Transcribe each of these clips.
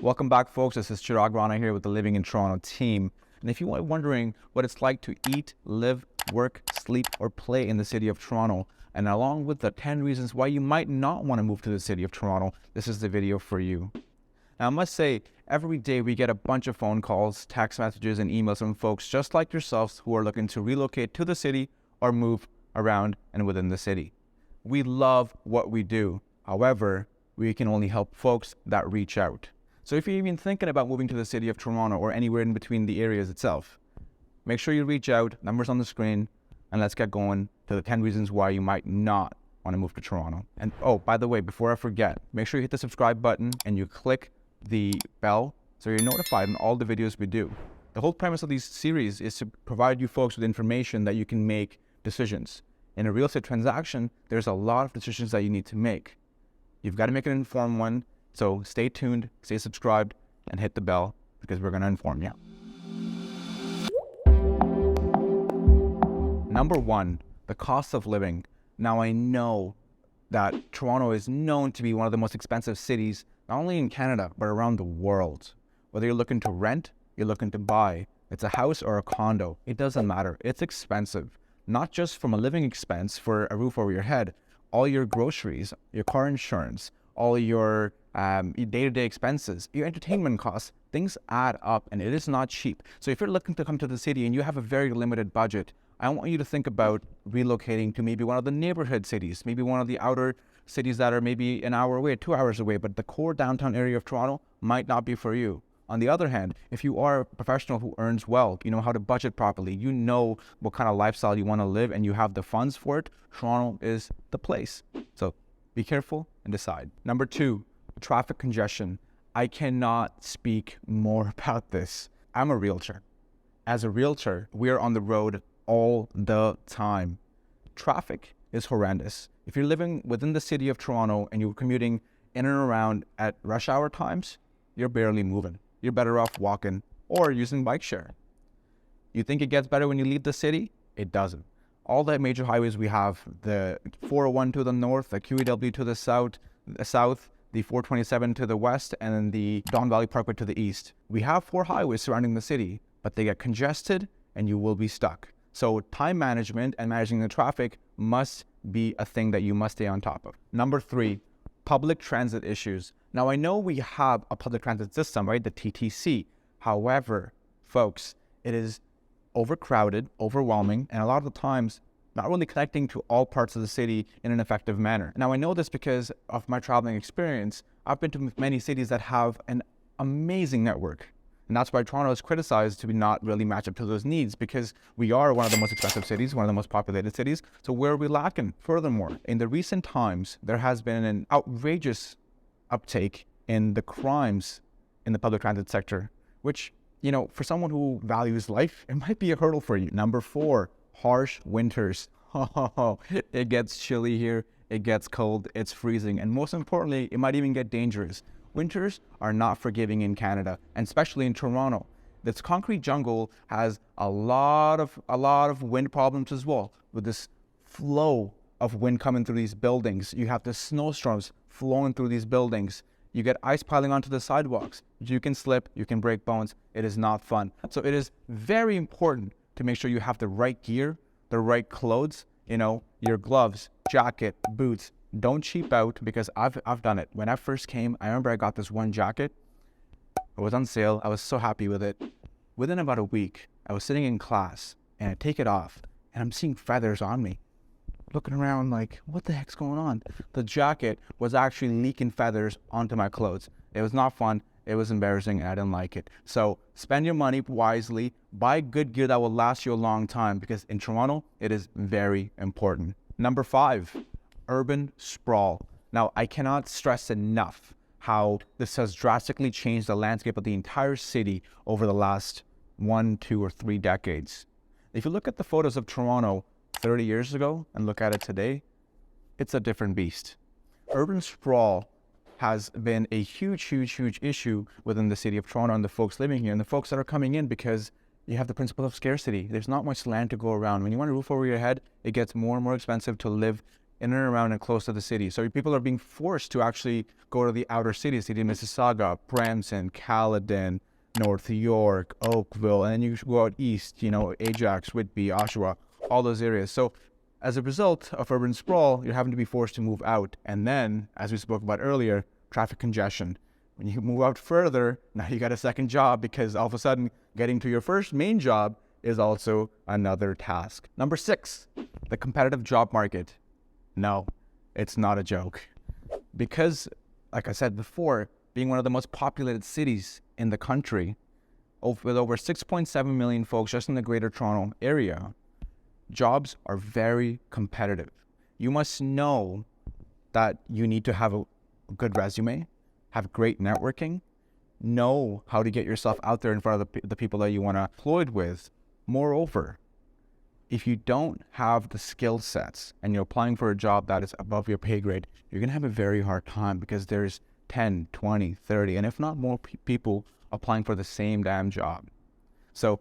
Welcome back, folks. This is Rana here with the Living in Toronto team. And if you are wondering what it's like to eat, live, work, sleep, or play in the city of Toronto, and along with the 10 reasons why you might not want to move to the city of Toronto, this is the video for you. Now, I must say, every day we get a bunch of phone calls, text messages, and emails from folks just like yourselves who are looking to relocate to the city or move around and within the city. We love what we do. However, we can only help folks that reach out. So if you're even thinking about moving to the city of Toronto or anywhere in between the areas itself, make sure you reach out, numbers on the screen, and let's get going to the 10 reasons why you might not want to move to Toronto. And oh, by the way, before I forget, make sure you hit the subscribe button and you click the bell so you're notified on all the videos we do. The whole premise of these series is to provide you folks with information that you can make decisions. In a real estate transaction, there's a lot of decisions that you need to make. You've got to make an informed one. So stay tuned, stay subscribed, and hit the bell because we're going to inform you. Number one, the cost of living. Now, I know that Toronto is known to be one of the most expensive cities, not only in Canada, but around the world. Whether you're looking to rent, you're looking to buy, it's a house or a condo, it doesn't matter. It's expensive, not just from a living expense for a roof over your head, all your groceries, your car insurance, all your day-to-day expenses, your entertainment costs, things add up and it is not cheap. So if you're looking to come to the city and you have a very limited budget, I want you to think about relocating to maybe one of the neighborhood cities, maybe one of the outer cities that are maybe an hour away, 2 hours away, but the core downtown area of Toronto might not be for you. On the other hand, if you are a professional who earns well, you know how to budget properly, you know what kind of lifestyle you want to live and you have the funds for it, Toronto is the place. So be careful and decide. Number two, traffic congestion. I cannot speak more about this. I'm a realtor. As a realtor, we are on the road all the time. Traffic is horrendous. If you're living within the city of Toronto and you're commuting in and around at rush hour times, you're barely moving. You're better off walking or using bike share. You think it gets better when you leave the city? It doesn't. All the major highways we have, the 401 to the north, the QEW to the south, the 427 to the west, and then the Don Valley Parkway to the east. We have 4 highways surrounding the city, but they get congested and you will be stuck. So time management and managing the traffic must be a thing that you must stay on top of. Number 3, public transit issues. Now I know we have a public transit system, right? The TTC. However, folks, it is overcrowded, overwhelming, and a lot of the times not really connecting to all parts of the city in an effective manner. Now, I know this because of my traveling experience. I've been to many cities that have an amazing network. And that's why Toronto is criticized to be not really match up to those needs because we are one of the most expensive cities, one of the most populated cities. So where are we lacking? Furthermore, in the recent times, there has been an outrageous uptake in the crimes in the public transit sector, which, you know, for someone who values life, it might be a hurdle for you. Number 4, harsh winters. Oh, it gets chilly here, it gets cold, it's freezing, and most importantly, it might even get dangerous. Winters are not forgiving in Canada, and especially in Toronto. This concrete jungle has a lot of wind problems as well. With this flow of wind coming through these buildings, you have the snowstorms flowing through these buildings. You get ice piling onto the sidewalks. You can slip, you can break bones. It is not fun. So it is very important to make sure you have the right gear, the right clothes, you know, your gloves, jacket, boots. Don't cheap out because I've done it. When I first came, I remember I got this one jacket. It was on sale. I was so happy with it. Within about a week, I was sitting in class and I take it off and I'm seeing feathers on me. Looking around like, what the heck's going on? The jacket was actually leaking feathers onto my clothes. It was not fun. It was embarrassing and I didn't like it. So spend your money wisely, buy good gear that will last you a long time because in Toronto, it is very important. Number 5, urban sprawl. Now, I cannot stress enough how this has drastically changed the landscape of the entire city over the last 1, 2, or 3 decades. If you look at the photos of Toronto 30 years ago and look at it today, it's a different beast. Urban sprawl has been a huge issue within the city of Toronto and the folks living here and the folks that are coming in because you have the principle of scarcity. There's not much land to go around. When you want a roof over your head, it gets more and more expensive to live in and around and close to the city. So people are being forced to actually go to the outer cities, city Mississauga, Brampton, Caledon, North York, Oakville, and then you go out east, Ajax, Whitby, Oshawa, all those areas. So as a result of urban sprawl, you're having to be forced to move out. And then, as we spoke about earlier, traffic congestion. When you move out further, now you got a second job because all of a sudden getting to your first main job is also another task. Number 6, the competitive job market. No, it's not a joke. Because, like I said before, being one of the most populated cities in the country, with over 6.7 million folks just in the Greater Toronto area, jobs are very competitive. You must know that you need to have a good resume, have great networking, know how to get yourself out there in front of the people that you want to employ with. Moreover, if you don't have the skill sets and you're applying for a job that is above your pay grade, you're going to have a very hard time because there's 10, 20, 30, and if not more people applying for the same damn job. So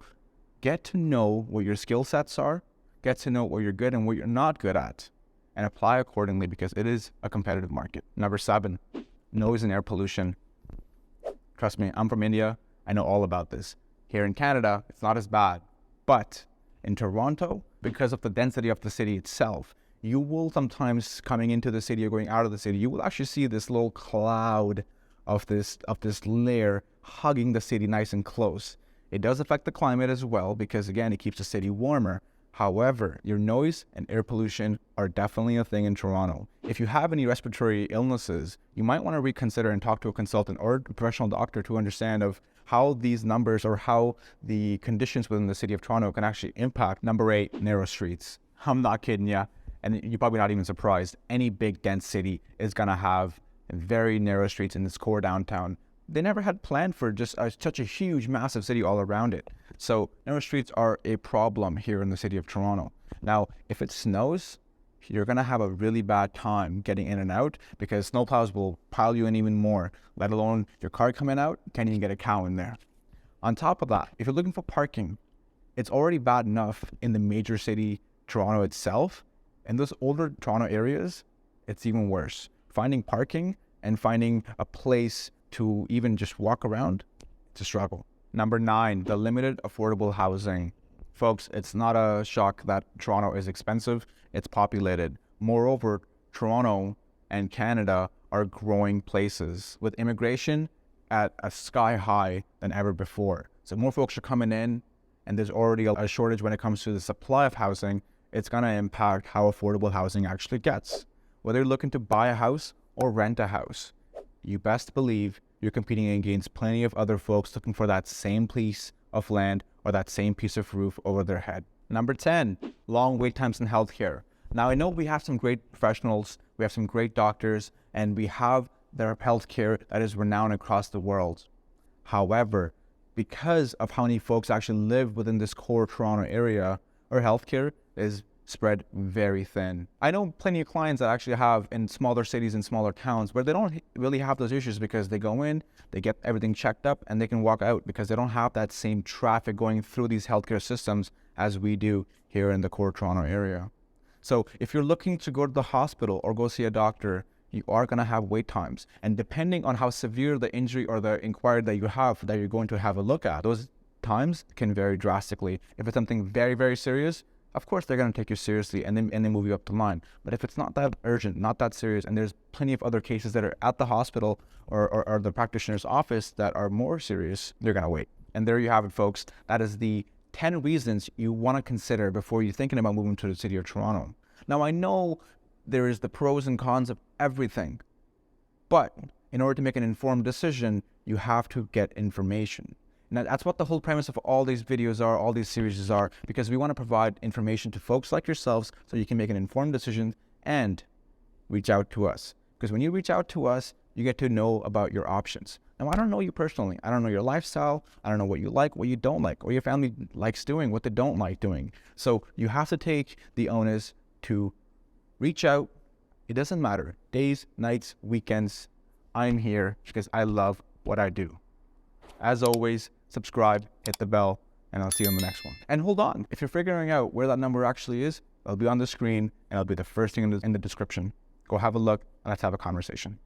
get to know what your skill sets are, get to know what you're good and what you're not good at, and apply accordingly because it is a competitive market. Number 7, noise and air pollution. Trust me, I'm from India. I know all about this. Here in Canada, it's not as bad. But in Toronto, because of the density of the city itself, you will sometimes, coming into the city or going out of the city, you will actually see this little cloud of this layer hugging the city nice and close. It does affect the climate as well because, again, it keeps the city warmer. However, your noise and air pollution are definitely a thing in Toronto. If you have any respiratory illnesses, you might want to reconsider and talk to a consultant or a professional doctor to understand of how these numbers or how the conditions within the city of Toronto can actually impact. Number 8, narrow streets. I'm not kidding ya. And you're probably not even surprised. Any big dense city is going to have very narrow streets in its core downtown. They never had planned for just such a huge, massive city all around it. So narrow streets are a problem here in the city of Toronto. Now, if it snows, you're going to have a really bad time getting in and out because snowplows will pile you in even more, let alone your car coming out, can't even get a cow in there. On top of that, if you're looking for parking, it's already bad enough in the major city, Toronto itself. In those older Toronto areas, it's even worse. Finding parking and finding a place to even just walk around, it's a struggle. Number 9, the limited affordable housing. Folks, it's not a shock that Toronto is expensive. It's populated. Moreover, Toronto and Canada are growing places with immigration at a sky high than ever before. So more folks are coming in and there's already a shortage when it comes to the supply of housing. It's going to impact how affordable housing actually gets. Whether you're looking to buy a house or rent a house, you best believe you're competing against plenty of other folks looking for that same piece of land or that same piece of roof over their head. Number 10, long wait times in healthcare. Now, I know we have some great professionals, we have some great doctors, and we have their healthcare that is renowned across the world. However, because of how many folks actually live within this core Toronto area, our healthcare is spread very thin. I know plenty of clients that actually have in smaller cities and smaller towns where they don't really have those issues because they go in, they get everything checked up, and they can walk out because they don't have that same traffic going through these healthcare systems as we do here in the core Toronto area. So if you're looking to go to the hospital or go see a doctor, you are going to have wait times. And depending on how severe the injury or the inquiry that you have that you're going to have a look at, those times can vary drastically. If it's something very, very serious, of course they're going to take you seriously and then move you up the line. But if it's not that urgent, not that serious, and there's plenty of other cases that are at the hospital or the practitioner's office that are more serious, they're going to wait. And there you have it, folks. That is the 10 reasons you want to consider before you're thinking about moving to the city of Toronto. Now, I know there is the pros and cons of everything, but in order to make an informed decision, you have to get information. And that's what the whole premise of all these videos are, all these series are, because we want to provide information to folks like yourselves so you can make an informed decision and reach out to us. Because when you reach out to us, you get to know about your options. Now, I don't know you personally. I don't know your lifestyle. I don't know what you like, what you don't like, what your family likes doing, what they don't like doing. So you have to take the onus to reach out. It doesn't matter. Days, nights, weekends. I'm here because I love what I do. As always, subscribe, hit the bell, and I'll see you on the next one. And hold on, if you're figuring out where that number actually is, It'll be on the screen and it'll be the first thing in the description. Go have a look and let's have a conversation.